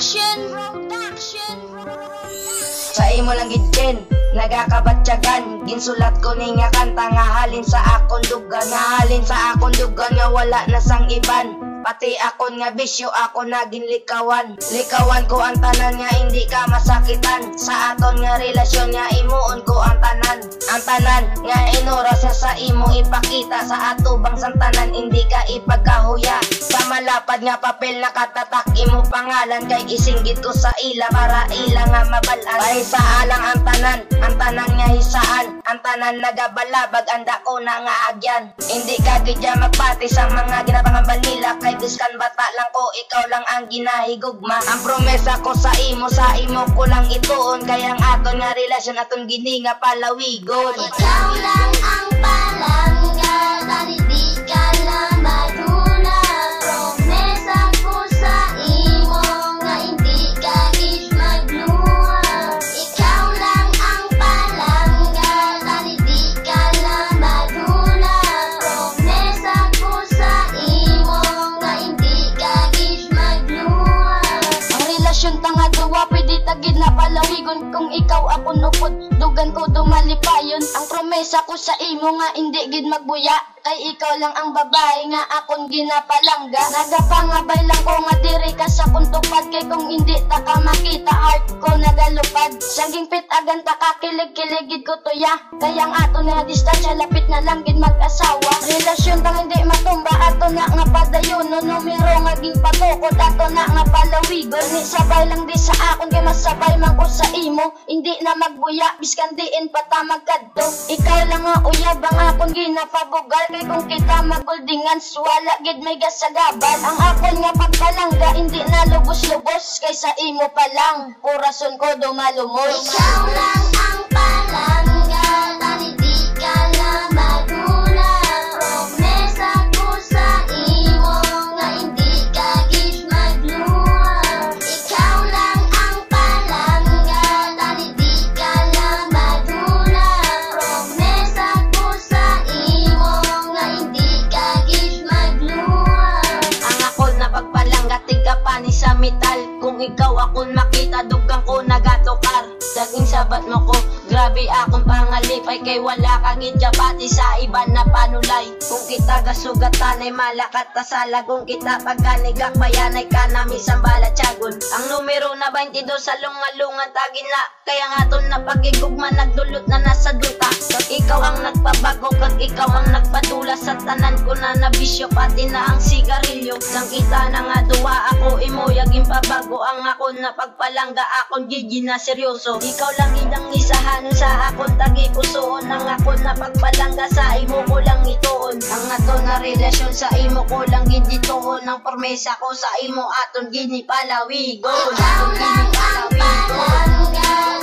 Sa imo lang gidken nagakabatyagan, ginsulat ko ni nga kanta nga halin sa akong dugan, nga wala na sang iban. Pati akon nga bisyo ako naging likawan ko ang tanan nga hindi ka masakitan. Sa aton nga relasyon nga imuon ko ang tanan nga inora sa imo ipakita. Sa atubang santanan hindi ka ipagkahuya. Sa malapad nga papel nakatatak imo pangalan, kay isinggit ko sa ila para ila nga mabalan. Paisa alang ang tanan nga hisaan, ang tanan nagabalabag ang dako na nga agyan. Hindi ka gidya magpati sa mga ginapangambal nila, kay biskan bata lang ko, ikaw lang ang ginahigugma. Ang promesa ko sa imo ko lang ituon, kaya ang aton nga relasyon aton gini nga palawigon. Ikaw lang ang palangga, dahil di ka lang madula. Promesa ko sa imo nga hindi ka gis magluwa. Ikaw lang ang palangga, dahil di ka lang madula. Promesa ko sa imo nga hindi ka gis magluwa. Ang relasyon tanga duwa pwede tagid na palawigon, kung ikaw ako nupod dugan ko dumalipayon. Ang promesa ko sa imo nga hindi gid magbuya, kay ikaw lang ang babae nga akong ginapalangga. Nagapangabay lang ko nga diri ka sa kuntupad, kay kung hindi ta ka makita heart ko nagalupad. Saging pit agan ta ka kilig-kiligid ko tuya, kaya ang ato nga distansya lapit na lang gid mag-asawa. Relasyon tang hindi matumba ato na nga padayon, no numero nga ging patukod ato na nga palawigon. Ni sabay lang di sa akon kay masabay man ko sa imo, hindi na magbuya biskan diin pa ta magkadto. Ikaw lang nga uyab ang akon ginapabugal, kay kung kita maguldingan wala gid may gasagabal. Ang akon nga pagpalangga hindi na lubos-lubos, kay sa imo pa lang kurason ko dumalumos. Ikaw lang ang palangga, dahil di ka lang madula. Promesa ko sa imo nga hindi ka gis magluwa. Ikaw lang ang palangga, dahil di ka lang madula. Promesa ko sa imo nga hindi ka gis magluwa. Ang akon na pagpalangga tiga pani sa metal, kung ikaw akon makita dugang ko nagatokar. Daging sabat mo ko, grabe akong pangalipay, kay wala kang pati sa iban na panulay. Kung kita gasugatan ay malakat ta sa lagong kita, pagkanigak bayanay ka nami sa balatyagon. Ang numero na 22 sa lungalungan tagin na, kaya nga ton na pagigugma nagdulot na nasa duta. Kag ikaw ang nagpabago, kag ikaw ang nagpadula sa tanan ko na nabisyo, pati na ang sigarilyo. Nang kita na nga duwa ako imo yaging pabago, ang akon na pagpalangga akon gigi na seryoso. Ikaw lang idang isahan sa akon tagi pusoon, ang akon na pagpalangga sa imo ko lang ituon. Ang aton na relasyon sa imo ko lang gidituon, ang promesa ko sa imo aton gini palawigon. Ikaw lang ang palangga,